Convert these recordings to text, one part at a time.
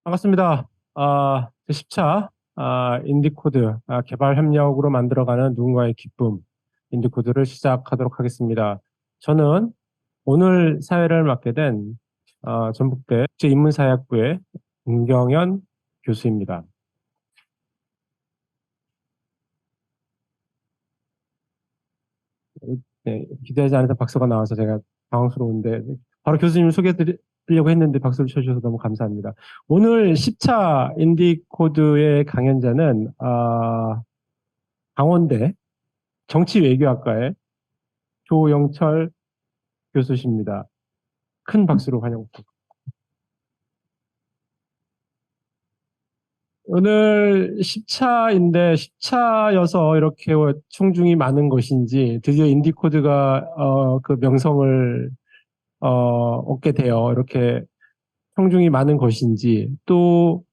반갑습니다. 제10차 인디코드 개발 협력으로 만들어가는 누군가의 기쁨 인디코드를 시작하도록 하겠습니다. 저는 오늘 사회를 맡게 된 전북대 국제인문사회학부의 김경현 교수입니다. 네, 기대하지 않았던 박수가 나와서 제가 당황스러운데 바로 교수님 소개해드리려고 했는데 박수를 쳐주셔서 너무 감사합니다. 오늘 10차 인디코드의 강연자는 강원대 정치외교학과의 조영철 교수십니다. 큰 박수로 환영 부탁드립니다. 오늘 10차인데 10차여서 이렇게 청중이 많은 것인지 드디어 인디코드가 그 명성을 얻게 되어 이렇게 청중이 많은 것인지 또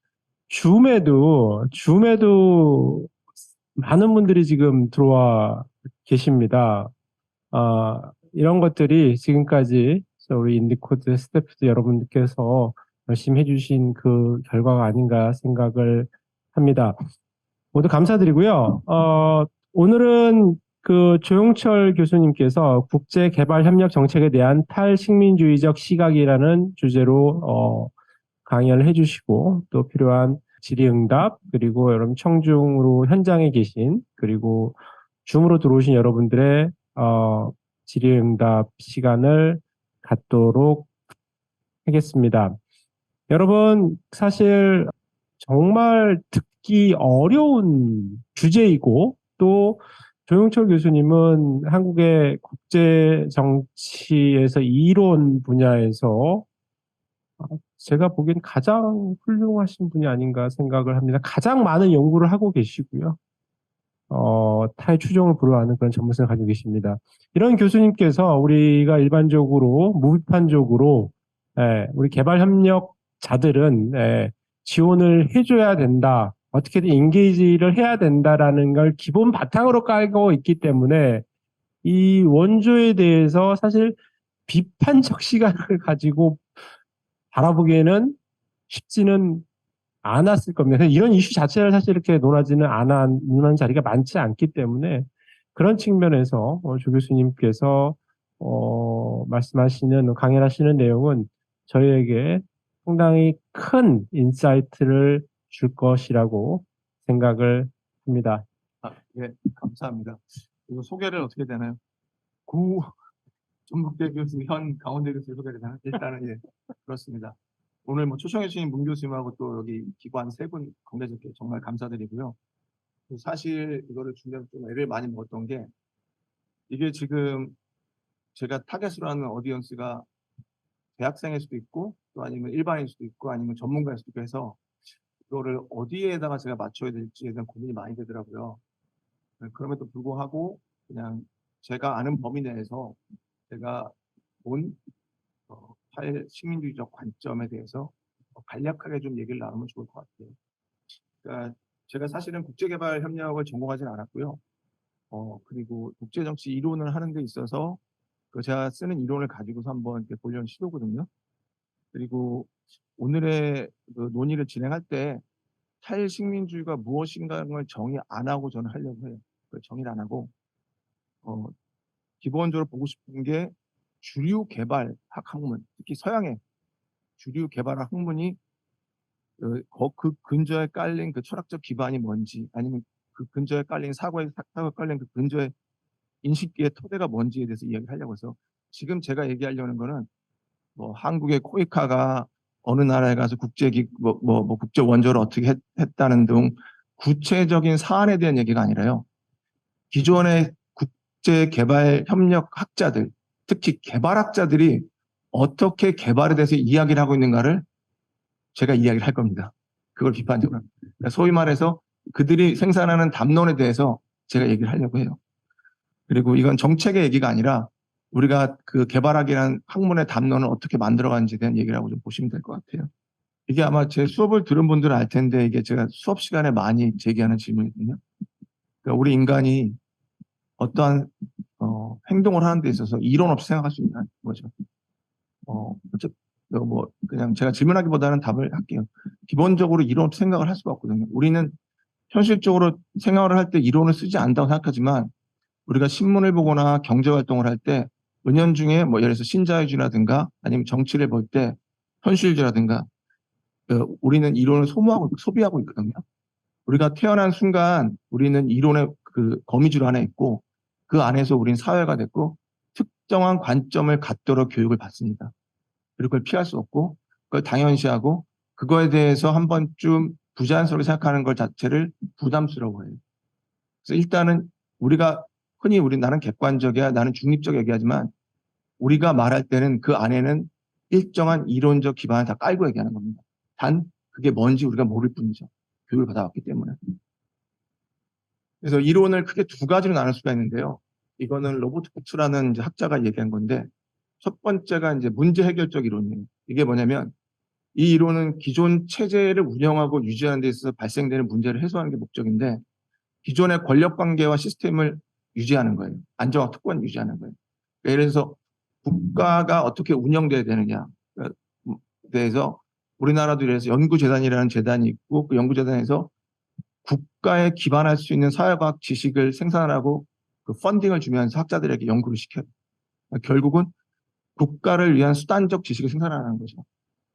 줌에도 많은 분들이 지금 들어와 계십니다. 이런 것들이 지금까지 우리 인디코드 스태프들 여러분들께서 열심히 해주신 그 결과가 아닌가 생각을 합니다. 모두 감사드리고요. 오늘은 그 조용철 교수님께서 국제개발협력 정책에 대한 탈식민주의적 시각이라는 주제로 강연을 해주시고 또 필요한 질의응답 그리고 여러분 청중으로 현장에 계신 그리고 줌으로 들어오신 여러분들의 질의응답 시간을 갖도록 하겠습니다. 여러분 사실 정말 듣기 어려운 주제이고 또 조영철 교수님은 한국의 국제 정치에서 이론 분야에서 제가 보기엔 가장 훌륭하신 분이 아닌가 생각을 합니다. 가장 많은 연구를 하고 계시고요. 타의 추종을 불허하는 그런 전문성을 가지고 계십니다. 이런 교수님께서 우리가 일반적으로 무비판적으로 우리 개발협력자들은 지원을 해줘야 된다. 어떻게든 인게이지를 해야 된다라는 걸 기본 바탕으로 깔고 있기 때문에 이 원조에 대해서 사실 비판적 시각을 가지고 바라보기에는 쉽지는 않았을 겁니다. 이런 이슈 자체를 사실 이렇게 논하는 자리가 많지 않기 때문에 그런 측면에서 조 교수님께서 말씀하시는 강연하시는 내용은 저희에게 상당히 큰 인사이트를 줄 것이라고 생각을 합니다. 예, 감사합니다. 그리고 소개를 어떻게 되나요? 구 전북대 교수, 현 강원대 교수 소개가 되나요? 일단은 예, 그렇습니다. 오늘 뭐 초청해 주신 문 교수님하고 또 여기 기관 세 분 관계자께 정말 감사드리고요. 사실 이거를 준비하면서 좀 애를 많이 먹었던 게 이게 지금 제가 타겟으로 하는 어디언스가 대학생일 수도 있고 또 아니면 일반인일 수도 있고 아니면 전문가일 수도 있고 해서 이거를 어디에다가 제가 맞춰야 될지에 대한 고민이 많이 되더라고요. 그럼에도 불구하고 그냥 제가 아는 범위 내에서 제가 본 탈식민주의적 관점에 대해서 간략하게 좀 얘기를 나누면 좋을 것 같아요. 그러니까 제가 사실은 국제개발 협력을 전공하진 않았고요. 그리고 국제정치 이론을 하는 데 있어서 제가 쓰는 이론을 가지고서 한번 이렇게 보려는 시도거든요. 그리고 오늘의 그 논의를 진행할 때 탈식민주의가 무엇인가를 정의 안 하고 저는 하려고 해요. 정의를 안 하고 기본적으로 보고 싶은 게 주류 개발 학문, 특히 서양의 주류 개발 학문이 그 근저에 깔린 그 철학적 기반이 뭔지 아니면 그 근저에 깔린 사고에 깔린 그 근저의 인식의 토대가 뭔지에 대해서 이야기를 하려고 해서 지금 제가 얘기하려는 거는 뭐 한국의 코이카가 어느 나라에 가서 국제 원조를 어떻게 했다는 등 구체적인 사안에 대한 얘기가 아니라요. 기존의 국제 개발 협력 학자들, 특히 개발학자들이 어떻게 개발에 대해서 이야기를 하고 있는가를 제가 이야기를 할 겁니다. 그걸 비판적으로. 그러니까 소위 말해서 그들이 생산하는 담론에 대해서 제가 얘기를 하려고 해요. 그리고 이건 정책의 얘기가 아니라 우리가 그 개발학이라는 학문의 담론을 어떻게 만들어가는지에 대한 얘기라고 좀 보시면 될 것 같아요. 이게 아마 제 수업을 들은 분들은 알 텐데 이게 제가 수업 시간에 많이 제기하는 질문이거든요. 그러니까 우리 인간이 어떠한 행동을 하는 데 있어서 이론 없이 생각할 수 있는 거죠. 뭐 그냥 제가 질문하기보다는 답을 할게요. 기본적으로 이론 생각을 할 수가 없거든요. 우리는 현실적으로 생활을 할 때 이론을 쓰지 않는다고 생각하지만 우리가 신문을 보거나 경제활동을 할 때 은연중에 뭐 예를 들어서 신자유주의라든가 아니면 정치를 볼 때 현실주의라든가 우리는 이론을 소비하고 있거든요. 우리가 태어난 순간 우리는 이론의 그 거미줄 안에 있고 그 안에서 우리는 사회가 됐고 특정한 관점을 갖도록 교육을 받습니다. 그리고 그걸 피할 수 없고 그걸 당연시하고 그거에 대해서 한 번쯤 부자연스럽게 생각하는 것 자체를 부담스러워해요. 그래서 일단은 우리가 흔히 나는 객관적이야, 나는 중립적 얘기하지만 우리가 말할 때는 그 안에는 일정한 이론적 기반을 다 깔고 얘기하는 겁니다. 단 그게 뭔지 우리가 모를 뿐이죠. 교육을 받아왔기 때문에. 그래서 이론을 크게 두 가지로 나눌 수가 있는데요. 이거는 로버트 코츠라는 이제 학자가 얘기한 건데 첫 번째가 이제 문제 해결적 이론이에요. 이게 뭐냐면 이 이론은 기존 체제를 운영하고 유지하는 데 있어서 발생되는 문제를 해소하는 게 목적인데 기존의 권력 관계와 시스템을 유지하는 거예요. 안정화 특권 유지하는 거예요. 예를 들어서 국가가 어떻게 운영돼야 되느냐 대해서 우리나라도 이래서 연구재단이라는 재단이 있고 그 연구재단에서 국가에 기반할 수 있는 사회과학 지식을 생산하고 그 펀딩을 주면서 학자들에게 연구를 시켜요. 결국은 국가를 위한 수단적 지식을 생산하는 거죠.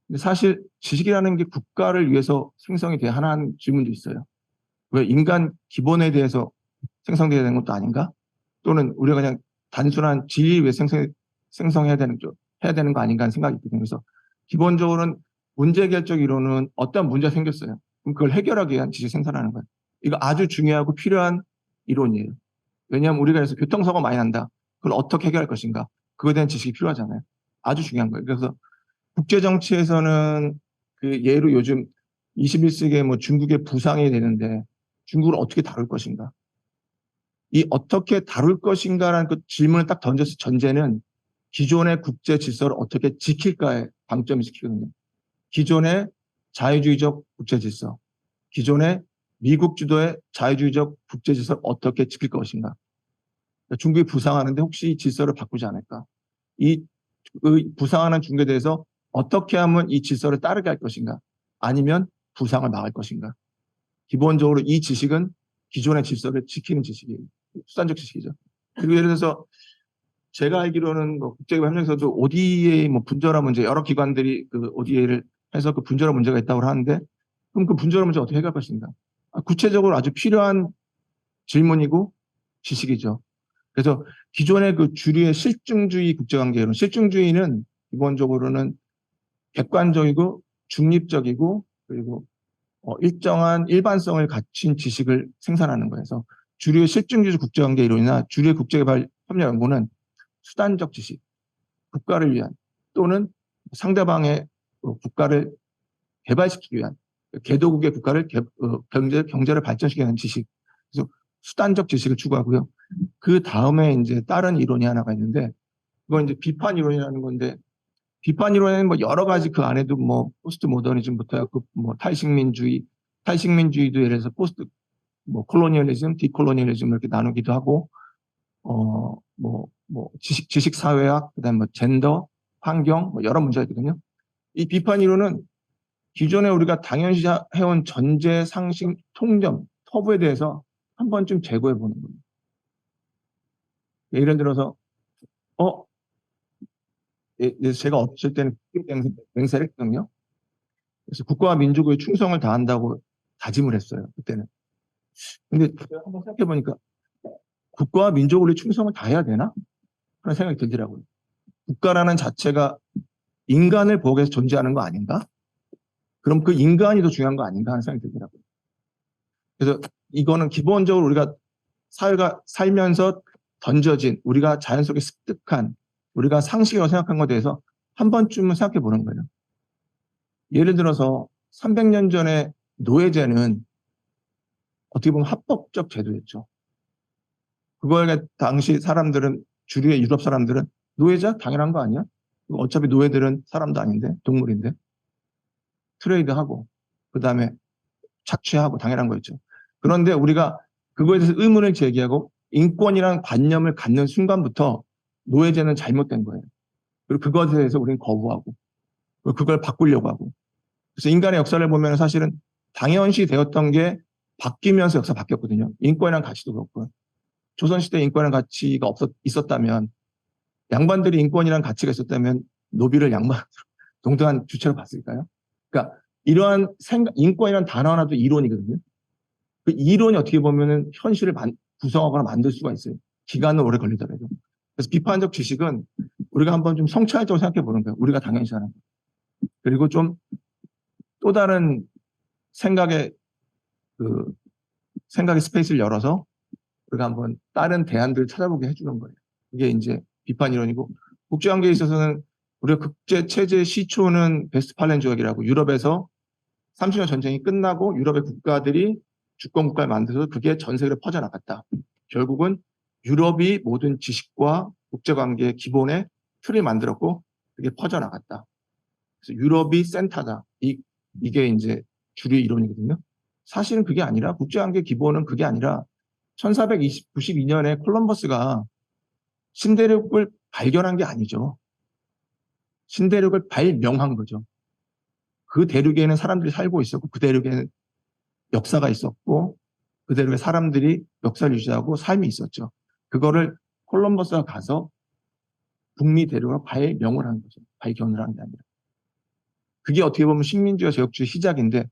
근데 사실 지식이라는 게 국가를 위해서 생성이 돼야 하는 질문도 있어요. 왜 인간 기본에 대해서 생성돼야 되는 것도 아닌가? 또는 우리가 그냥 단순한 지위 위해 생성해야 되는 거 아닌가 하는 생각이 있거든요. 그래서 기본적으로는 문제 해결적 이론은 어떤 문제가 생겼어요. 그럼 그걸 해결하기 위한 지식 생산하는 거예요. 이거 아주 중요하고 필요한 이론이에요. 왜냐하면 우리가 그래서 교통사고 많이 난다. 그걸 어떻게 해결할 것인가? 그거에 대한 지식이 필요하잖아요. 아주 중요한 거예요. 그래서 국제정치에서는 그 예로 요즘 21세기에 뭐 중국의 부상이 되는데 중국을 어떻게 다룰 것인가? 이 어떻게 다룰 것인가라는 그 질문을 딱 던졌을 전제는 기존의 국제 질서를 어떻게 지킬까에 방점을 지키거든요. 기존의 자유주의적 국제 질서, 기존의 미국 주도의 자유주의적 국제 질서를 어떻게 지킬 것인가? 중국이 부상하는데 혹시 이 질서를 바꾸지 않을까? 이 부상하는 중국에 대해서 어떻게 하면 이 질서를 따르게 할 것인가? 아니면 부상을 막을 것인가? 기본적으로 이 지식은 기존의 질서를 지키는 지식이에요. 수단적 지식이죠. 그리고 예를 들어서 제가 알기로는 뭐 국제기업 협력에서도 ODA 뭐 분절화 문제 여러 기관들이 그 ODA를 해서 그 분절화 문제가 있다고 하는데 그럼 그 분절화 문제 어떻게 해결할 것인가? 구체적으로 아주 필요한 질문이고 지식이죠. 그래서 기존의 그 주류의 실증주의 국제관계론, 실증주의는 기본적으로는 객관적이고 중립적이고 그리고 일정한 일반성을 갖춘 지식을 생산하는 거여서 주류의 실증주의 국제관계 이론이나 주류의 국제개발 협력 연구는 수단적 지식, 국가를 위한 또는 상대방의 국가를 개발시키기 위한 개도국의 국가를 경제를 발전시키기 위한 지식, 그래서 수단적 지식을 추구하고요. 그 다음에 이제 다른 이론이 하나가 있는데 그건 이제 비판 이론이라는 건데 비판 이론에는 뭐 여러 가지 그 안에도 뭐 포스트 모더니즘부터 해서 뭐 탈식민주의도 예를 들어서 포스트 뭐 콜로니얼리즘, 디콜로니얼리즘 이렇게 나누기도 하고 지식 사회학, 그다음에 뭐 젠더, 환경 뭐 여러 문제가 있거든요. 이 비판 이론은 기존에 우리가 당연시 해온 전제, 상식, 통념, 터부에 대해서 한 번쯤 재고해 보는 거예요. 예를 들어서 제가 어렸을 때는 맹세를 했거든요. 그래서 국가와 민족의 충성을 다한다고 다짐을 했어요. 그때는. 근데 제가 한번 생각해 보니까 국가와 민족을 위해 충성을 다해야 되나? 그런 생각이 들더라고요. 국가라는 자체가 인간을 보호하기 위해서 존재하는 거 아닌가? 그럼 그 인간이 더 중요한 거 아닌가 하는 생각이 들더라고요. 그래서 이거는 기본적으로 우리가 사회가 살면서 던져진 우리가 자연스럽게 습득한 우리가 상식이라고 생각한 것에 대해서 한 번쯤은 생각해 보는 거예요. 예를 들어서 300년 전에 노예제는 어떻게 보면 합법적 제도였죠. 그걸 당시 사람들은 주류의 유럽 사람들은 노예자 당연한 거 아니야? 어차피 노예들은 사람도 아닌데 동물인데 트레이드하고 그다음에 착취하고 당연한 거였죠. 그런데 우리가 그거에 대해서 의문을 제기하고 인권이라는 관념을 갖는 순간부터 노예제는 잘못된 거예요. 그리고 그것에 대해서 우리는 거부하고 그걸 바꾸려고 하고 그래서 인간의 역사를 보면 사실은 당연시 되었던 게 바뀌면서 역사 바뀌었거든요. 인권이란 가치도 그렇고요. 조선시대 인권이란 가치가 있었다면, 양반들이 인권이란 가치가 있었다면 노비를 양반 동등한 주체로 봤을까요? 그러니까 이러한 인권이란 단어 하나도 이론이거든요. 그 이론이 어떻게 보면은 현실을 구성하거나 만들 수가 있어요. 기간은 오래 걸리더라도. 그래서 비판적 지식은 우리가 한번 좀 성찰적으로 생각해 보는 거예요. 우리가 당연시하는 거. 그리고 좀 또 다른 생각의 생각의 스페이스를 열어서 우리가 한번 다른 대안들을 찾아보게 해주는 거예요. 이게 이제 비판 이론이고, 국제관계에 있어서는 우리가 국제 체제 시초는 베스트팔렌 조약이라고, 유럽에서 30년 전쟁이 끝나고 유럽의 국가들이 주권 국가를 만들어서 그게 전 세계로 퍼져나갔다. 결국은 유럽이 모든 지식과 국제관계의 기본의 틀을 만들었고 그게 퍼져나갔다. 그래서 유럽이 센터다. 이게 이제 주류 이론이거든요. 사실은 그게 아니라, 국제관계 기본은 그게 아니라 1492년에 콜럼버스가 신대륙을 발견한 게 아니죠. 신대륙을 발명한 거죠. 그 대륙에는 사람들이 살고 있었고, 그 대륙에는 역사가 있었고, 그 대륙에 사람들이 역사를 유지하고 삶이 있었죠. 그거를 콜럼버스가 가서 북미 대륙으로 발명을 한 거죠. 발견을 한 게 아니라. 그게 어떻게 보면 식민지와 제국주의 시작인데,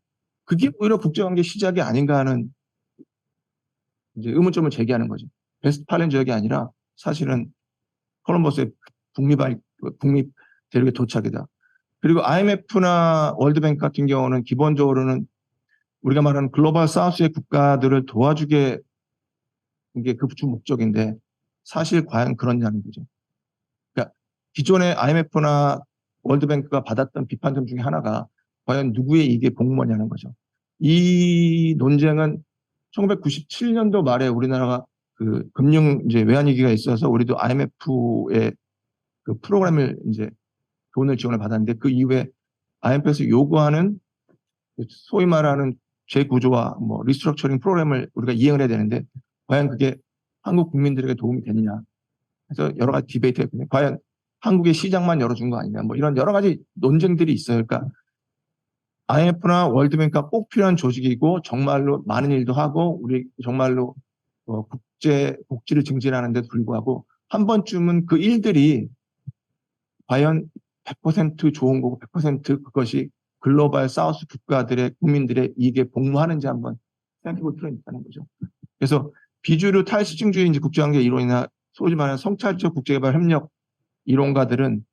그게 오히려 국제관계 시작이 아닌가 하는 이제 의문점을 제기하는 거죠. 베스트팔렌 지역이 아니라 사실은 콜럼버스의 북미 대륙의 도착이다. 그리고 IMF나 월드뱅크 같은 경우는 기본적으로는 우리가 말하는 글로벌 사우스의 국가들을 도와주게 이게 그 주 목적인데, 사실 과연 그렇냐는 거죠. 그러니까 기존의 IMF나 월드뱅크가 받았던 비판점 중에 하나가 과연 누구의 이익에 복무하냐는 거죠. 이 논쟁은 1997년도 말에 우리나라가 그 금융 이제 외환위기가 있어서 우리도 IMF의 그 프로그램을 이제 돈을 지원을 받았는데, 그 이후에 IMF에서 요구하는 소위 말하는 재구조와 뭐 리스트럭처링 프로그램을 우리가 이행을 해야 되는데, 과연 그게 한국 국민들에게 도움이 되느냐. 그래서 여러 가지 디베이트가 있거든요. 과연 한국의 시장만 열어준 거 아니냐. 뭐 이런 여러 가지 논쟁들이 있어요. 그러니까 IMF나 월드뱅크가 꼭 필요한 조직이고, 정말로 많은 일도 하고, 우리 정말로 복지를 증진하는 데도 불구하고, 한 번쯤은 그 일들이 과연 100% 좋은 거고 100% 그것이 글로벌 사우스 국가들의 국민들의 이익에 복무하는지 한번 생각해 볼 필요가 있다는 거죠. 그래서 비주류 탈시중주의 국제관계 이론이나 소위 말하는 성찰적 국제개발 협력 이론가들은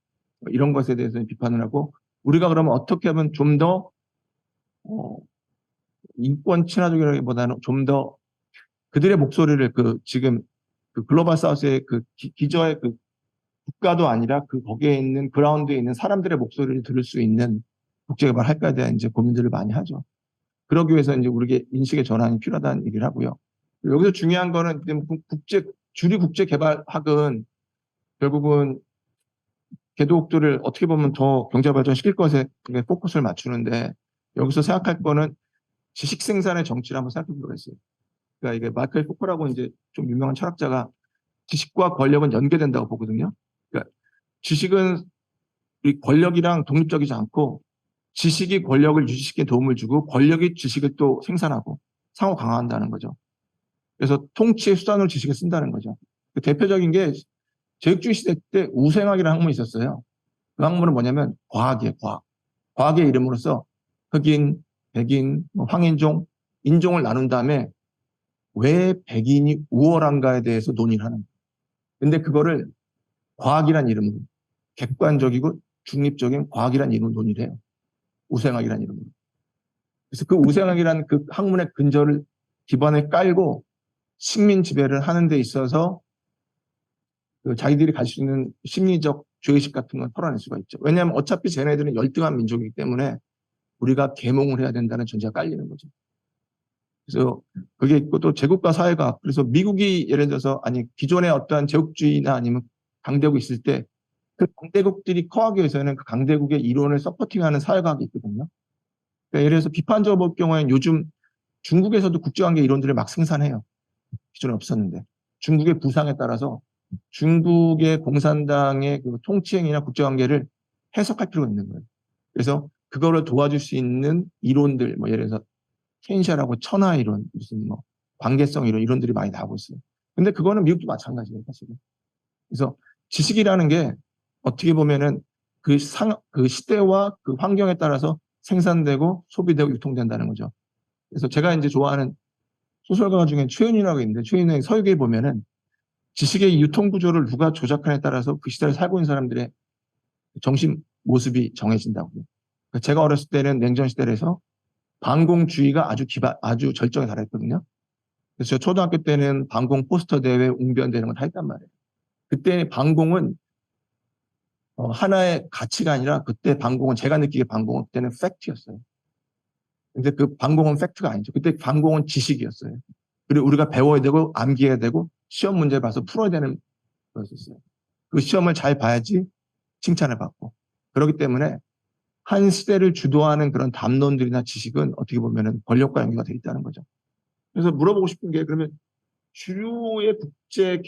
이런 것에 대해서 비판을 하고, 우리가 그러면 어떻게 하면 좀 더 인권 친화적이라기보다는 좀 더 그들의 목소리를 지금 그 글로벌 사우스의 그 기저의 그 국가도 아니라 그 거기에 있는 그라운드에 있는 사람들의 목소리를 들을 수 있는 국제개발 할까에 대한 이제 고민들을 많이 하죠. 그러기 위해서 이제 우리에게 인식의 전환이 필요하다는 얘기를 하고요. 여기서 중요한 거는 주류 국제개발학은 결국은 개도국들을 어떻게 보면 더 경제 발전시킬 것에 포커스를 맞추는데, 여기서 생각할 거는 지식 생산의 정치를 한번 생각해 보도록 했어요. 그러니까 이게 마이클 포커라고 이제 좀 유명한 철학자가 지식과 권력은 연계된다고 보거든요. 그러니까 지식은 이 권력이랑 독립적이지 않고, 지식이 권력을 유지시키는 도움을 주고 권력이 지식을 또 생산하고 상호 강화한다는 거죠. 그래서 통치의 수단으로 지식을 쓴다는 거죠. 그 대표적인 게 제국주의 시대 때 우생학이라는 학문이 있었어요. 그 학문은 뭐냐면 과학이에요. 과학의 이름으로써 흑인, 백인, 황인종, 인종을 나눈 다음에 왜 백인이 우월한가에 대해서 논의를 하는 거예요. 근데 그거를 과학이란 이름으로, 객관적이고 중립적인 과학이란 이름으로 논의를 해요. 우생학이란 이름으로. 그래서 그 우생학이라는 그 학문의 근저를 기반에 깔고 식민 지배를 하는 데 있어서 자기들이 갈 수 있는 심리적 죄의식 같은 걸 털어낼 수가 있죠. 왜냐하면 어차피 쟤네들은 열등한 민족이기 때문에 우리가 계몽을 해야 된다는 전제가 깔리는 거죠. 그래서 그게 있고, 또 제국과 사회과학. 그래서 미국이 예를 들어서 기존의 어떠한 제국주의나 아니면 강대국 있을 때 그 강대국들이 커하기 위해서는 그 강대국의 이론을 서포팅하는 사회과학이 있거든요. 그러니까 예를 들어서 비판적으로 볼 경우에는 요즘 중국에서도 국제관계 이론들을 막 생산해요. 기존에 없었는데. 중국의 부상에 따라서 중국의 공산당의 그 통치행위나 국제관계를 해석할 필요가 있는 거예요. 그래서 그거를 도와줄 수 있는 이론들, 뭐 예를 들어서 케인시아라고 천하 이론, 무슨 뭐 관계성 이론, 이론들이 많이 나오고 있어요. 근데 그거는 미국도 마찬가지예요, 사실은. 그래서 지식이라는 게 어떻게 보면은 그 시대와 그 환경에 따라서 생산되고 소비되고 유통된다는 거죠. 그래서 제가 이제 좋아하는 소설가 중에 최윤이라고 있는데, 최윤의 서유기에 보면은 지식의 유통 구조를 누가 조작하냐에 따라서 그 시대를 살고 있는 사람들의 정신 모습이 정해진다고요. 그러니까 제가 어렸을 때는 냉전 시대에서 반공주의가 아주 절정에 달했거든요. 그래서 저 초등학교 때는 반공 포스터 대회, 웅변되는 거 다 했단 말이에요. 그때 반공은 하나의 가치가 아니라, 그때 반공은, 제가 느끼기에 반공은 그때는 팩트였어요. 근데 그 반공은 팩트가 아니죠. 그때 반공은 지식이었어요. 그리고 우리가 배워야 되고 암기해야 되고 시험 문제 봐서 풀어야 되는 거였어요. 그 시험을 잘 봐야지 칭찬을 받고. 그렇기 때문에 한 시대를 주도하는 그런 담론들이나 지식은 어떻게 보면은 권력과 연계가 돼 있다는 거죠. 그래서 물어보고 싶은 게, 그러면 주류의 국제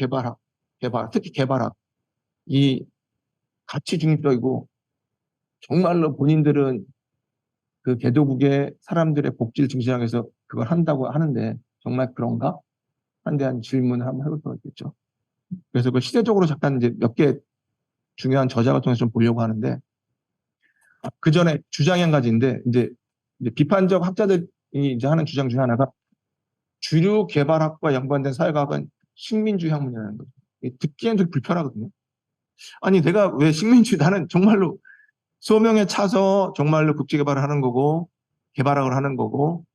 특히 개발학, 이 가치 중립적이고 정말로 본인들은 그 개도국의 사람들의 복지를 증진하기 위해서 그걸 한다고 하는데 정말 그런가? 한 대한 질문을 한번 해볼 필요가 있겠죠. 그래서 그 시대적으로 잠깐 이제 몇 개 중요한 저자 같은 거 좀 보려고 하는데, 그 전에 주장이 한 가지인데, 이제 비판적 학자들이 이제 하는 주장 중에 하나가, 주류 개발학과 연관된 사회과학은 식민주의 학문이라는 거죠. 듣기엔 되게 불편하거든요. 아니, 내가 왜 식민주의, 나는 정말로 소명에 차서 정말로 국제개발을 하는 거고, 개발학을 하는 거고,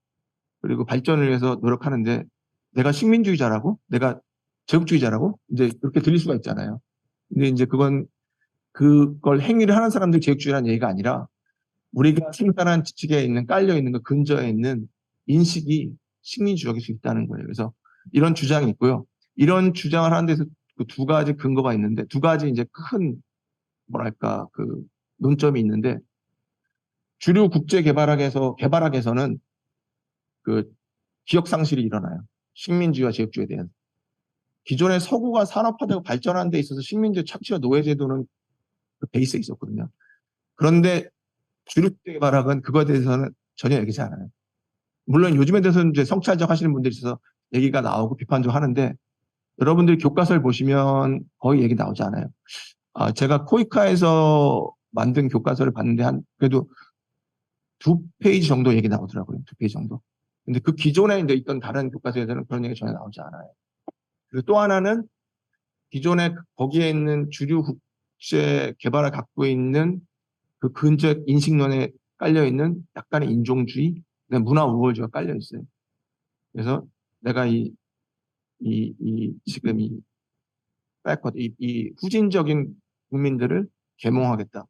그리고 발전을 위해서 노력하는데, 내가 식민주의자라고? 내가 제국주의자라고? 이제 그렇게 들릴 수가 있잖아요. 근데 이제 그걸 행위를 하는 사람들이 제국주의라는 얘기가 아니라, 우리가 생산한 지식에 있는, 깔려 있는 그 근저에 있는 인식이 식민주의일 수 있다는 거예요. 그래서 이런 주장이 있고요. 이런 주장을 하는 데서 그 두 가지 근거가 있는데, 두 가지 이제 큰, 뭐랄까, 그 논점이 있는데, 주류 국제 개발학에서는 그 기억 상실이 일어나요. 식민주의와 제국주의에 대한. 기존의 서구가 산업화되고 발전하는 데 있어서 식민주의 착취와 노예제도는 그 베이스에 있었거든요. 그런데 주류 국제 개발학은 그거에 대해서는 전혀 얘기하지 않아요. 물론 요즘에 대해서는 이제 성찰적 하시는 분들이 있어서 얘기가 나오고 비판도 하는데, 여러분들이 교과서를 보시면 거의 얘기 나오지 않아요. 제가 코이카에서 만든 교과서를 봤는데 그래도 2페이지 정도 얘기 나오더라고요. 2페이지 정도. 근데 그 기존에 이제 있던 다른 교과서에서는 그런 얘기 전혀 나오지 않아요. 그리고 또 하나는, 기존에 거기에 있는 주류 국제 개발을 갖고 있는 그 근저 인식론에 깔려 있는 약간의 인종주의, 문화 우월주의가 깔려 있어요. 그래서 내가 지금 이 후진적인 국민들을 계몽하겠다.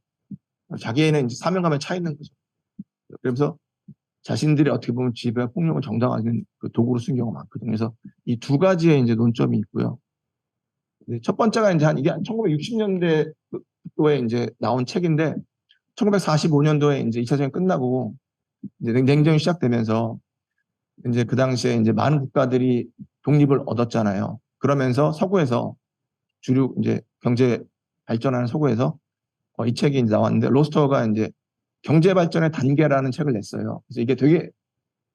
자기애는 이제 사명감에 차 있는 거죠. 그러면서 자신들이 어떻게 보면 지배와 폭력을 정당화하는 그 도구로 쓰는 경우가 많거든요. 그래서 이 두 가지의 이제 논점이 있고요. 첫 번째가 이제 이게 1960년대도에 이제 나온 책인데, 1945년도에 이제 2차 대전이 끝나고 이제 냉전이 시작되면서 이제 그 당시에 이제 많은 국가들이 독립을 얻었잖아요. 그러면서 서구에서 주류 이제 경제 발전하는 서구에서 이 책이 이제 나왔는데, 로스터가 이제 경제 발전의 단계라는 책을 냈어요. 그래서 이게 되게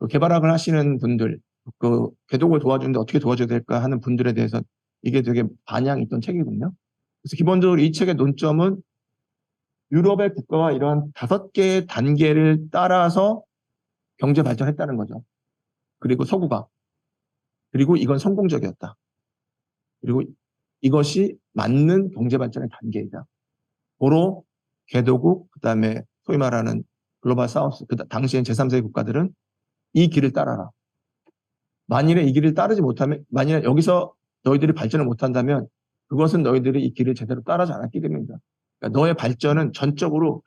개발학을 하시는 분들, 그 개독을 도와주는데 어떻게 도와줘야 될까 하는 분들에 대해서 이게 되게 반향이 있던 책이거든요. 그래서 기본적으로 이 책의 논점은, 유럽의 국가가 이러한 5개의 단계를 따라서 경제 발전했다는 거죠. 그리고 서구가. 그리고 이건 성공적이었다. 그리고 이것이 맞는 경제 발전의 단계이다. 고로 개도국, 그다음에 소위 말하는 글로벌 사우스, 당시엔 제3세계 국가들은 이 길을 따라라. 만일에 이 길을 따르지 못하면, 만일에 여기서 너희들이 발전을 못한다면 그것은 너희들이 이 길을 제대로 따르지 않았기 때문이다. 그러니까 너의 발전은 전적으로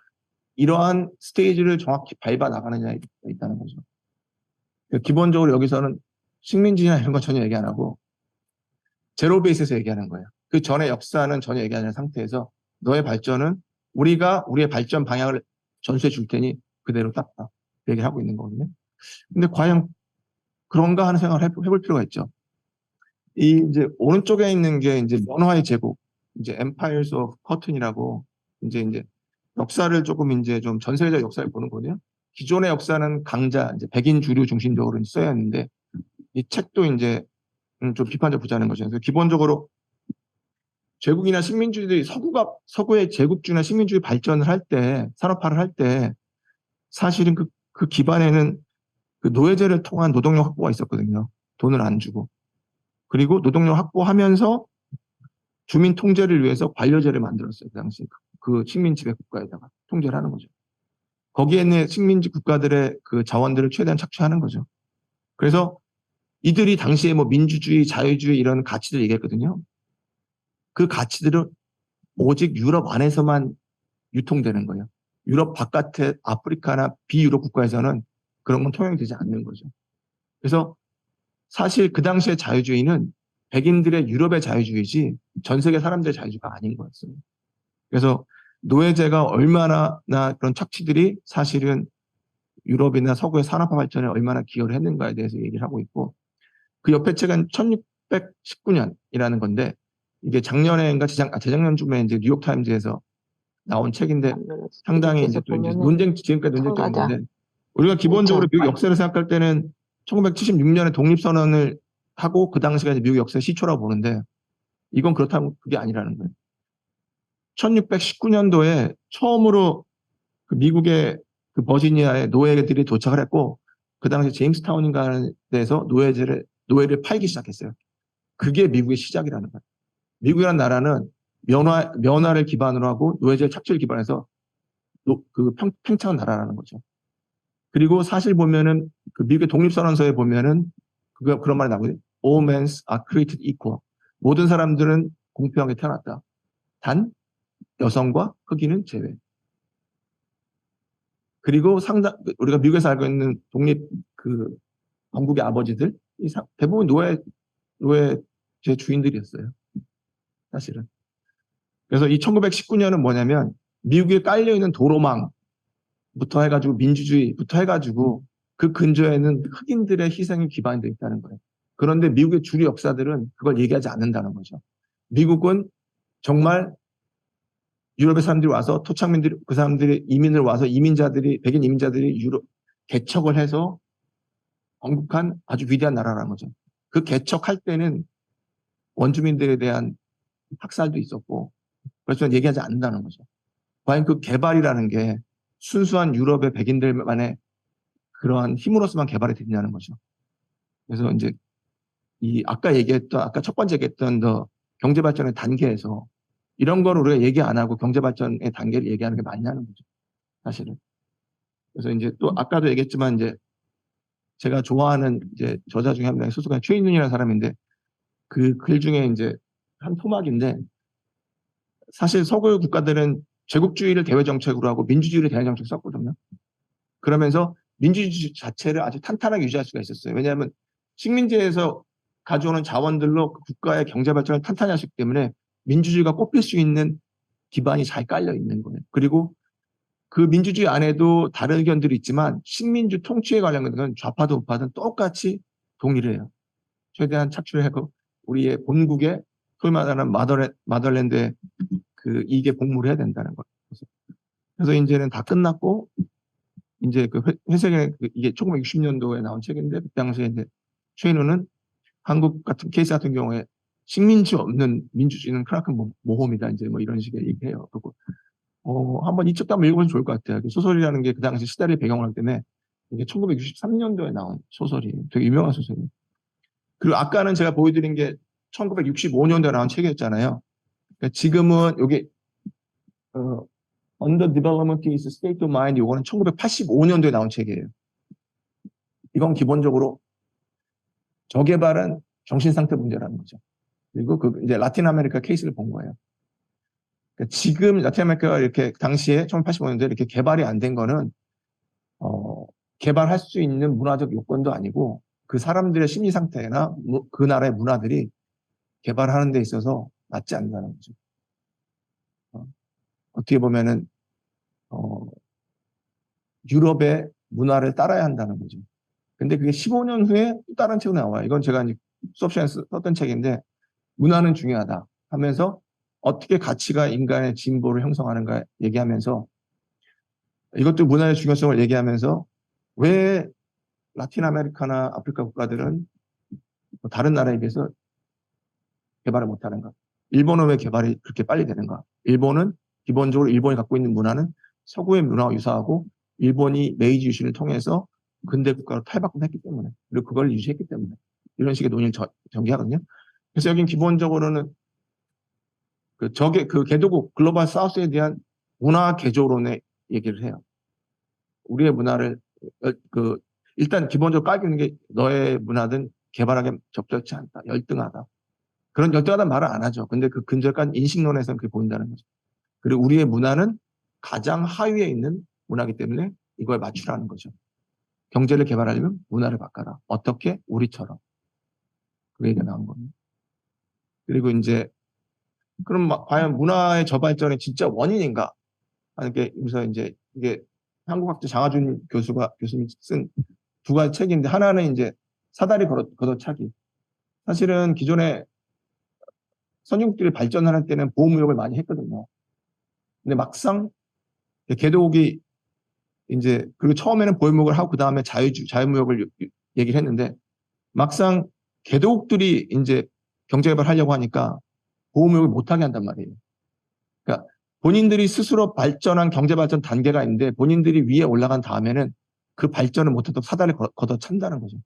이러한 스테이지를 정확히 밟아 나가느냐에 있다는 거죠. 그러니까 기본적으로 여기서는 식민지나 이런 건 전혀 얘기 안 하고 제로 베이스에서 얘기하는 거예요. 그 전에 역사는 전혀 얘기하지 않은 상태에서 너의 발전은 우리가 우리의 발전 방향을 전수해 줄 테니 그대로 따라 얘기를 하고 있는 거거든요. 근데 과연 그런가 하는 생각을 해볼 필요가 있죠. 이제 오른쪽에 있는 게 이제 면화의 제국, 이제 Empires of Curtain이라고 이제 역사를 조금 이제 좀 전 세계적 역사를 보는 거거든요. 기존의 역사는 강자, 이제 백인 주류 중심적으로 써야 했는데, 이 책도 이제 좀 비판적 보자는 거죠. 그래서 기본적으로 제국이나 식민주의들이 서구의 제국주의나 식민주의 발전을 할 때, 산업화를 할 때, 사실은 그 기반에는 그 노예제를 통한 노동력 확보가 있었거든요. 돈을 안 주고. 그리고 노동력 확보하면서 주민 통제를 위해서 관료제를 만들었어요. 그 당시 그 식민 지배 국가에다가 통제를 하는 거죠. 거기에 있는 식민지 국가들의 그 자원들을 최대한 착취하는 거죠. 그래서 이들이 당시에 뭐 민주주의, 자유주의 이런 가치들 얘기했거든요. 그 가치들은 오직 유럽 안에서만 유통되는 거예요. 유럽 바깥의 아프리카나 비유럽 국가에서는 그런 건 통용이 되지 않는 거죠. 그래서 사실 그 당시의 자유주의는 백인들의 유럽의 자유주의지 전 세계 사람들의 자유주의가 아닌 거였어요. 그래서 노예제가 얼마나 그런 착취들이 사실은 유럽이나 서구의 산업화 발전에 얼마나 기여를 했는가에 대해서 얘기를 하고 있고, 그 옆에 책은 1619년이라는 건데, 이게 작년에인가 재작년쯤에 이제 뉴욕타임즈에서 나온 책인데 상당히 이제 또 이제 지금까지 논쟁점이 있는데, 우리가 기본적으로 미국 역사를 생각할 때는 1976년에 독립선언을 하고 그 당시가 이제 미국 역사의 시초라고 보는데, 이건 그렇다면 그게 아니라는 거예요. 1619년도에 처음으로 그 미국의 그 버지니아에 노예들이 도착을 했고, 그 당시 제임스타운인가 하는 데서 노예를 팔기 시작했어요. 그게 미국의 시작이라는 거예요. 미국이라는 나라는 면화를 기반으로 하고 노예제 착취를 기반해서 팽창한 나라라는 거죠. 그리고 사실 보면은 그 미국의 독립선언서에 보면은 그런 말이 나오거든요. All men are created equal. 모든 사람들은 공평하게 태어났다. 단 여성과 흑인은 제외. 그리고 우리가 미국에서 알고 있는 독립 그 건국의 아버지들 대부분 노예제 주인들이었어요. 사실은. 그래서 이 1919년은 뭐냐면 미국에 깔려 있는 도로망부터 해가지고 민주주의부터 해가지고 그 근저에는 흑인들의 희생이 기반이 되어 있다는 거예요. 그런데 미국의 주류 역사들은 그걸 얘기하지 않는다는 거죠. 미국은 정말 유럽의 사람들이 와서 토착민들이 그 사람들이 이민을 와서 백인 이민자들이 개척을 해서 건국한 아주 위대한 나라라는 거죠. 그 개척할 때는 원주민들에 대한 학살도 있었고, 그래서 얘기하지 않는다는 거죠. 과연 그 개발이라는 게 순수한 유럽의 백인들만의 그러한 힘으로서만 개발이 됐냐는 거죠. 그래서 이제 아까 첫 번째 얘기했던 경제 발전의 단계에서 이런 걸 우리가 얘기 안 하고 경제 발전의 단계를 얘기하는 게 맞냐는 거죠. 사실은. 그래서 이제 또 아까도 얘기했지만 이제 제가 좋아하는 이제 저자 중에 한 명이 소설가 최인훈이라는 사람인데, 그 글 중에 이제 한 토막인데, 사실 서구 국가들은 제국주의를 대외 정책으로 하고 민주주의를 대외 정책으로 썼거든요. 그러면서 민주주의 자체를 아주 탄탄하게 유지할 수가 있었어요. 왜냐하면 식민지에서 가져오는 자원들로 국가의 경제 발전을 탄탄히 하시기 때문에 민주주의가 꼽힐 수 있는 기반이 잘 깔려 있는 거예요. 그리고 그 민주주의 안에도 다른 의견들이 있지만 식민주 통치에 관련된 건 좌파든 우파든 똑같이 동일해요. 최대한 착취를 하고 우리의 본국에 소위 말하는 마더랜드에 그 이익에 복무를 해야 된다는 거예요. 그래서 이제는 다 끝났고, 이제 그 회색의 이게 1960년도에 나온 책인데, 그 당시에 이제 최인호는 한국 같은 케이스 같은 경우에 식민지 없는 민주주의는 크나큰 모험이다. 이제 뭐 이런 식의 얘기해요. 그리고 한번 이 책도 한번 읽어보면 좋을 것 같아요. 소설이라는 게 그 당시 시대를 배경으로 하기 때문에 이게 1963년도에 나온 소설이에요. 되게 유명한 소설이에요. 그리고 아까는 제가 보여드린 게 1965년도에 나온 책이었잖아요. 그러니까 지금은 여기 Under Development is State of Mind, 이거는 1985년도에 나온 책이에요. 이건 기본적으로 저개발은 정신상태 문제라는 거죠. 그리고 이제 라틴 아메리카 케이스를 본 거예요. 그러니까 지금 라틴 아메리카가 이렇게 당시에 1985년도에 이렇게 개발이 안 된 거는 개발할 수 있는 문화적 요건도 아니고 그 사람들의 심리 상태나 그 나라의 문화들이 개발하는 데 있어서 맞지 않는다는 거죠. 어떻게 보면은 유럽의 문화를 따라야 한다는 거죠. 근데 그게 15년 후에 또 다른 책으로 나와요. 이건 제가 이제 수업 시간에 썼던 책인데, 문화는 중요하다 하면서 어떻게 가치가 인간의 진보를 형성하는가 얘기하면서 이것도 문화의 중요성을 얘기하면서 왜 라틴 아메리카나 아프리카 국가들은 뭐 다른 나라에 비해서 개발을 못하는가? 일본은 왜 개발이 그렇게 빨리 되는가? 일본은 기본적으로 일본이 갖고 있는 문화는 서구의 문화와 유사하고 일본이 메이지 유신을 통해서 근대 국가로 탈바꿈했기 때문에 그리고 그걸 유지했기 때문에 이런 식의 논의를 전개하거든요. 그래서 여긴 기본적으로는 그 개도국 글로벌 사우스에 대한 문화 개조론의 얘기를 해요. 우리의 문화를 일단 기본적으로 깔고 있는 게 너의 문화든 개발하기 적절치 않다, 열등하다. 그런 열등하다는 말을 안 하죠. 근데 그 근접한 인식론에서는 그게 보인다는 거죠. 그리고 우리의 문화는 가장 하위에 있는 문화이기 때문에 이거에 맞추라는 거죠. 경제를 개발하려면 문화를 바꿔라. 어떻게? 우리처럼. 그 얘기가 나온 겁니다. 그리고 이제 그럼 과연 문화의 저발전의 진짜 원인인가? 하는 게 여기서 이제 이게 한국학자 장하준 교수님이 쓴 두 가지 책인데 하나는 이제 사다리 걷어차기. 사실은 기존에 선진국들이 발전할 때는 보호무역을 많이 했거든요. 근데 막상 개도국이 이제 그리고 처음에는 보호무역을 하고 그 다음에 자유무역을 얘기를 했는데 막상 개도국들이 이제 경제개발을 하려고 하니까 보호무역을 못하게 한단 말이에요. 그러니까 본인들이 스스로 발전한 경제발전 단계가 있는데 본인들이 위에 올라간 다음에는 그 발전을 못하도록 사다리를 걷어찬다는 거죠.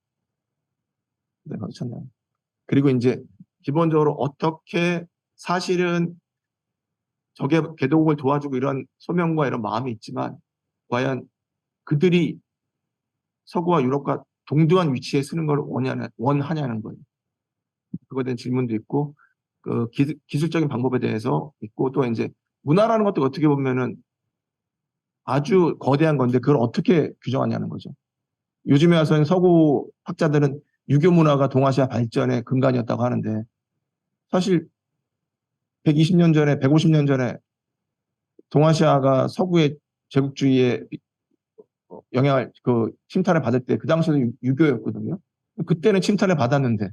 네, 걷어찬다는 거죠. 그리고 이제 기본적으로 어떻게 사실은 저게 개도국을 도와주고 이런 소명과 이런 마음이 있지만 과연 그들이 서구와 유럽과 동등한 위치에 서는 걸 원하냐는 거예요. 그거에 대한 질문도 있고 그 기술적인 방법에 대해서 있고 또 이제 문화라는 것도 어떻게 보면은 아주 거대한 건데 그걸 어떻게 규정하냐는 거죠. 요즘에 와서는 서구 학자들은 유교 문화가 동아시아 발전의 근간이었다고 하는데 사실 120년 전에 150년 전에 동아시아가 서구의 제국주의에 영향을 침탈을 받을 때 그 당시에도 유교였거든요. 그때는 침탈을 받았는데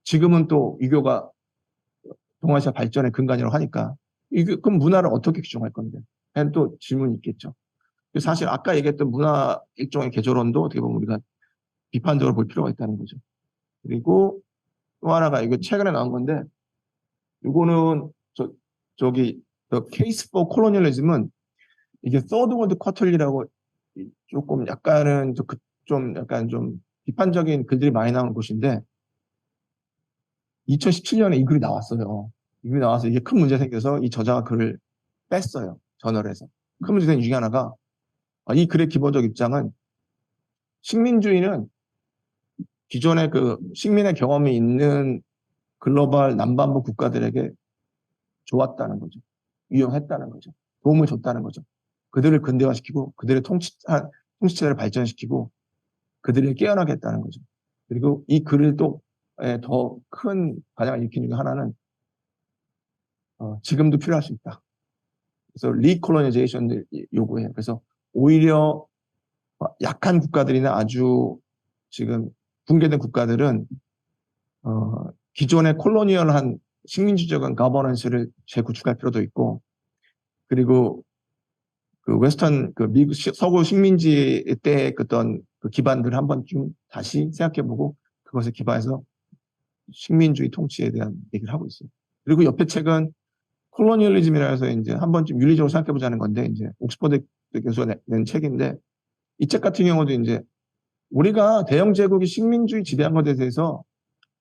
지금은 또 유교가 동아시아 발전의 근간이라고 하니까 그럼 문화를 어떻게 규정할 건데? 하는 또 질문이 있겠죠. 사실 아까 얘기했던 문화 일종의 개조론도 어떻게 보면 우리가 비판적으로 볼 필요가 있다는 거죠. 그리고 또 하나가 이거 최근에 나온 건데 이거는 저기 Case for Colonialism은 이게 Third World Quarterly라고 조금 약간은 좀 약간 좀 비판적인 글들이 많이 나오는 곳인데 2017년에 이 글이 나왔어요. 이 글이 나와서 이게 큰 문제 생겨서 이 저자가 글을 뺐어요. 저널에서. 큰 문제 된 중에 하나가 이 글의 기본적 입장은 식민주의는 기존의 그 식민의 경험이 있는 글로벌 남반부 국가들에게 좋았다는 거죠. 유용했다는 거죠. 도움을 줬다는 거죠. 그들을 근대화시키고 그들의 통치체를 발전시키고 그들을 깨어나게 했다는 거죠. 그리고 이 글을 또 더 큰 반향을 일으킨 중에 하나는 지금도 필요할 수 있다. 그래서 리콜로니제이션을 요구해요. 그래서 오히려 약한 국가들이나 아주 지금 붕괴된 국가들은 기존의 콜로니얼한 식민주적인 가버넌스를 재구축할 필요도 있고 그리고 그 웨스턴 그 미국 서구 식민지 때의 어떤 그 기반들을 한번 좀 다시 생각해보고 그것에 기반해서 식민주의 통치에 대한 얘기를 하고 있어요. 그리고 옆에 책은 콜로니얼리즘이라 해서 이제 한 번쯤 윤리적으로 생각해보자는 건데 이제 옥스퍼드 교수가 낸 책인데 이 책 같은 경우도 이제 우리가 대영 제국이 식민주의 지배한 것에 대해서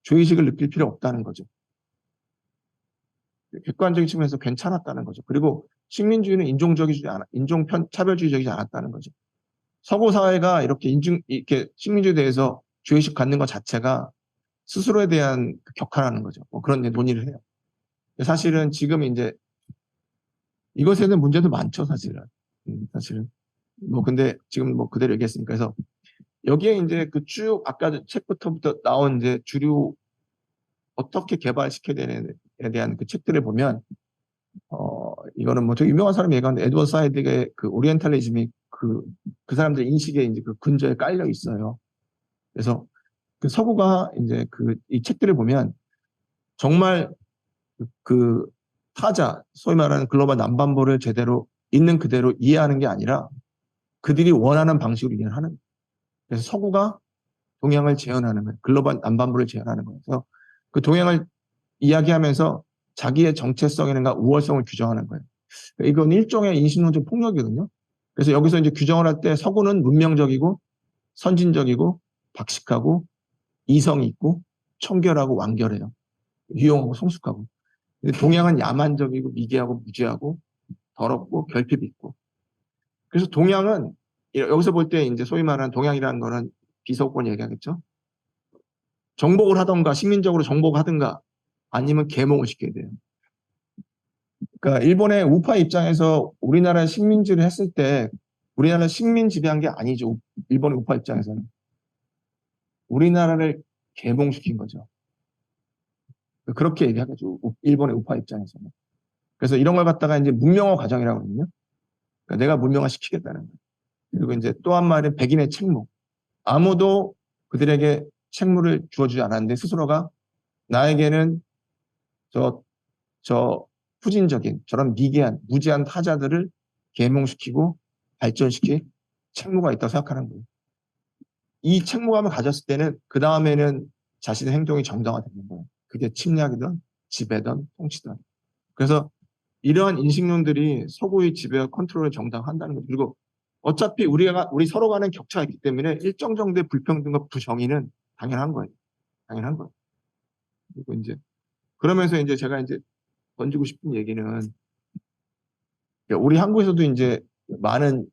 죄의식을 느낄 필요 없다는 거죠. 객관적인 측면에서 괜찮았다는 거죠. 그리고 식민주의는 차별주의적이지 않았다는 거죠. 서구 사회가 이렇게 식민주의에 대해서 죄의식 갖는 것 자체가 스스로에 대한 격하라는 거죠. 뭐 그런 논의를 해요. 사실은 지금 이제 이것에 대한 문제도 많죠, 사실은. 사실은. 근데 지금 그대로 얘기했으니까. 그래서 여기에 이제 그 쭉 아까 책부터 나온 이제 주류 어떻게 개발시켜야 되는에 대한 그 책들을 보면, 이거는 뭐 되게 유명한 사람이 얘기하는데, 에드워드 사이드의 그 오리엔탈리즘이 그 사람들 인식에 이제 그 근저에 깔려 있어요. 그래서 그 서구가 이제 이 책들을 보면 정말 그 타자, 소위 말하는 글로벌 남반부를 제대로 있는 그대로 이해하는 게 아니라 그들이 원하는 방식으로 일을 하는 거예요. 그래서 서구가 동양을 재현하는 거예요. 글로벌 남반부를 재현하는 거예요. 그래서 그 동양을 이야기하면서 자기의 정체성이나 우월성을 규정하는 거예요. 이건 일종의 인신론적 폭력이거든요. 그래서 여기서 이제 규정을 할 때 서구는 문명적이고 선진적이고 박식하고 이성이 있고 청결하고 완결해요. 유용하고 성숙하고. 근데 동양은 야만적이고 미개하고 무지하고 더럽고 결핍 있고. 그래서 동양은 여기서 볼 때 이제 소위 말하는 동양이라는 거는 비서권 얘기하겠죠. 정복을 하던가 식민적으로 정복을 하든가 아니면 계몽을 시켜야 돼요. 그러니까 일본의 우파 입장에서 우리나라 식민지를 했을 때 우리나라 식민 지배한 게 아니죠. 일본의 우파 입장에서는. 우리나라를 계몽시킨 거죠. 그렇게 얘기하겠죠. 일본의 우파 입장에서는. 그래서 이런 걸 갖다가 이제 문명화 과정이라고 하거든요. 그러니까 내가 문명화 시키겠다는 거예요. 그리고 이제 또 한 말은 백인의 책무. 아무도 그들에게 책무를 주어주지 않았는데 스스로가 나에게는 저 후진적인 저런 미개한 무지한 타자들을 계몽시키고 발전시킬 책무가 있다고 생각하는 거예요. 이 책무감을 가졌을 때는 그 다음에는 자신의 행동이 정당화되는 거예요. 그게 침략이든 지배든 통치든. 그래서 이러한 인식론들이 서구의 지배와 컨트롤을 정당화한다는 거죠. 그리고 어차피 우리 서로 간의 격차가 있기 때문에 일정 정도의 불평등과 부정의는 당연한 거예요. 당연한 거예요. 그리고 이제 그러면서 이제 제가 이제 던지고 싶은 얘기는 우리 한국에서도 이제 많은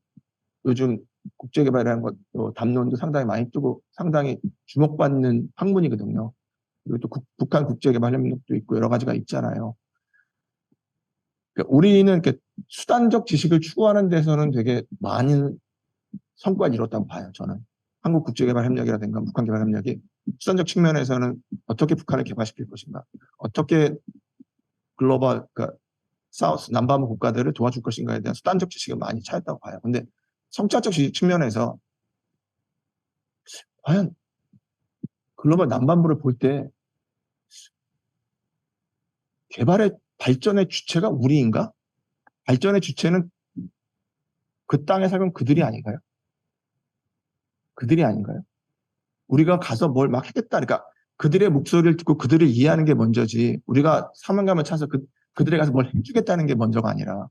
요즘 국제개발이라는 것, 담론도 상당히 많이 뜨고 상당히 주목받는 학문이거든요. 그리고 또 북한 국제개발협력도 있고 여러 가지가 있잖아요. 그러니까 우리는 이렇게 수단적 지식을 추구하는 데서는 되게 많은 성과를 이뤘다고 봐요, 저는. 한국 국제개발협력이라든가 북한개발협력이 수단적 측면에서는 어떻게 북한을 개발시킬 것인가, 어떻게 글로벌, 그러니까 사우스, 남반부 국가들을 도와줄 것인가에 대한 수단적 지식을 많이 차였다고 봐요. 근데 성찰적 지식 측면에서 과연 글로벌 남반부를 볼 때 개발의 발전의 주체가 우리인가? 발전의 주체는 그 땅에 살면 그들이 아닌가요? 그들이 아닌가요? 우리가 가서 뭘 막 했겠다. 그러니까 그들의 목소리를 듣고 그들을 이해하는 게 먼저지 우리가 사명감을 찾아서 그들에 가서 뭘 해주겠다는 게 먼저가 아니라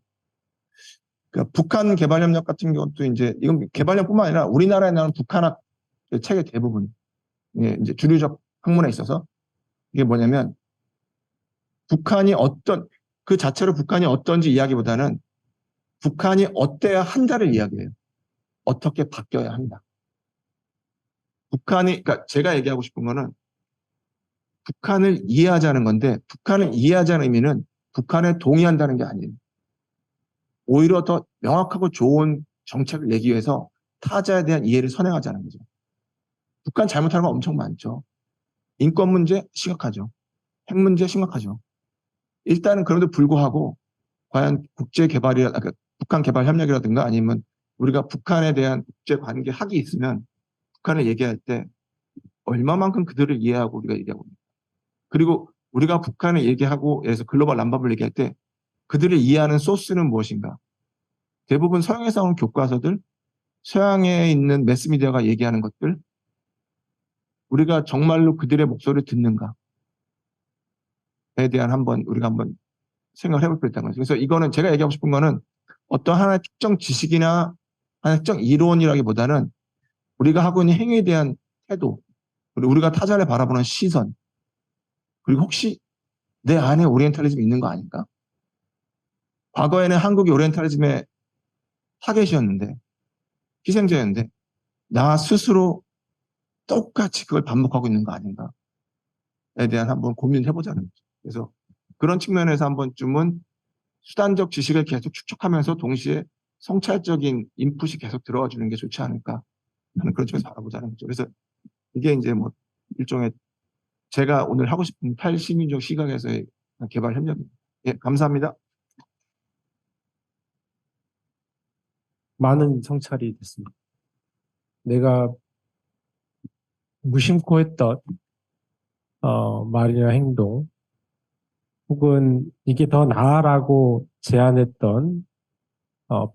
그러니까 북한 개발협력 같은 것도 이제 이건 개발협뿐만 아니라 우리나라에 나오는 북한학 책의 대부분 이제 주류적 학문에 있어서 이게 뭐냐면 북한이 그 자체로 북한이 어떤지 이야기보다는 북한이 어때야 한다를 이야기해요. 어떻게 바뀌어야 한다. 그러니까 제가 얘기하고 싶은 거는 북한을 이해하자는 건데 북한을 이해하자는 의미는 북한에 동의한다는 게 아니에요. 오히려 더 명확하고 좋은 정책을 내기 위해서 타자에 대한 이해를 선행하자는 거죠. 북한 잘못하는 거 엄청 많죠. 인권 문제 심각하죠. 핵 문제 심각하죠. 일단은 그럼에도 불구하고 과연 그러니까 북한 개발 협력이라든가 아니면 우리가 북한에 대한 국제 관계 학이 있으면 북한을 얘기할 때 얼마만큼 그들을 이해하고 우리가 얘기하고 있습니다. 그리고 우리가 북한을 얘기하고 예를 들어서 글로벌 남북을 얘기할 때 그들을 이해하는 소스는 무엇인가? 대부분 서양에서 나온 교과서들, 서양에 있는 매스미디어가 얘기하는 것들, 우리가 정말로 그들의 목소리를 듣는가에 대한 우리가 한번 생각을 해볼 필요가 있다는 거죠. 그래서 이거는 제가 얘기하고 싶은 거는 어떤 하나의 특정 지식이나 하나의 특정 이론이라기보다는 우리가 하고 있는 행위에 대한 태도, 그리고 우리가 타자를 바라보는 시선, 그리고 혹시 내 안에 오리엔탈리즘이 있는 거 아닌가? 과거에는 한국이 오리엔탈리즘의 타겟이었는데, 희생자였는데, 나 스스로 똑같이 그걸 반복하고 있는 거 아닌가에 대한 한번 고민을 해보자는 거죠. 그래서 그런 측면에서 한 번쯤은 수단적 지식을 계속 축적하면서 동시에 성찰적인 인풋이 계속 들어와 주는 게 좋지 않을까 하는 그런 쪽에서 바라보자는 거죠. 그래서 이게 이제 뭐 일종의 제가 오늘 하고 싶은 탈시민적 시각에서의 개발 협력입니다. 예, 감사합니다. 많은 성찰이 됐습니다. 내가 무심코 했던 말이나 행동, 혹은 이게 더 나아라고 제안했던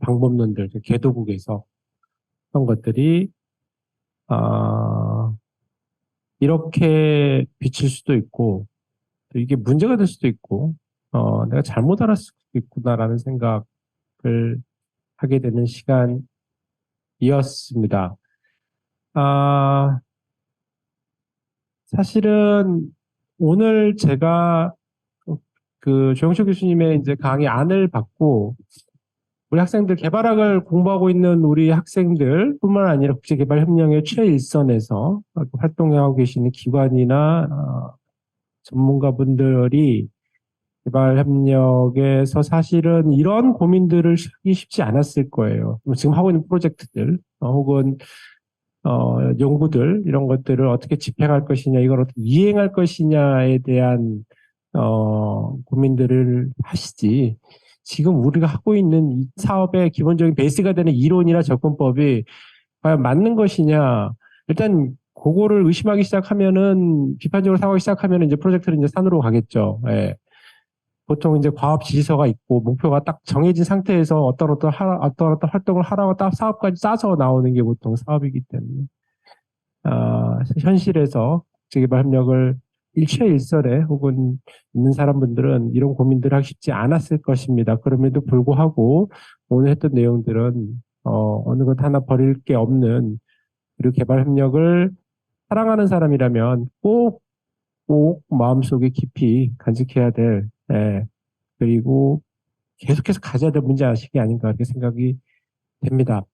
방법론들, 개도국에서 것들이 이렇게 비칠 수도 있고 또 이게 문제가 될 수도 있고 내가 잘못 알았을 수도 있구나라는 생각을 하게 되는 시간이었습니다. 사실은 오늘 제가 그 조영철 교수님의 이제 강의 안을 받고 우리 학생들 개발학을 공부하고 있는 우리 학생들뿐만 아니라 국제개발협력의 최일선에서 활동하고 계시는 기관이나 전문가분들이 개발협력에서 사실은 이런 고민들을 하기 쉽지 않았을 거예요. 지금 하고 있는 프로젝트들 혹은 연구들 이런 것들을 어떻게 집행할 것이냐, 이걸 어떻게 이행할 것이냐에 대한 고민들을 하시지. 지금 우리가 하고 있는 이 사업의 기본적인 베이스가 되는 이론이나 접근법이 과연 맞는 것이냐. 일단 그거를 의심하기 시작하면은 비판적으로 생각하기 시작하면은 이제 프로젝트는 이제 산으로 가겠죠. 예. 보통 이제 과업 지시서가 있고 목표가 딱 정해진 상태에서 어떤 활동을 하라고 딱 사업까지 짜서 나오는 게 보통 사업이기 때문에 현실에서 국제개발 협력을 일체일설에 혹은 있는 사람분들은 이런 고민들을 하기 쉽지 않았을 것입니다. 그럼에도 불구하고 오늘 했던 내용들은 어느 것 하나 버릴 게 없는, 그리고 개발 협력을 사랑하는 사람이라면 꼭 마음속에 깊이 간직해야 될, 그리고 계속해서 가져야 될 문제의식이 아닌가 그렇게 생각이 됩니다.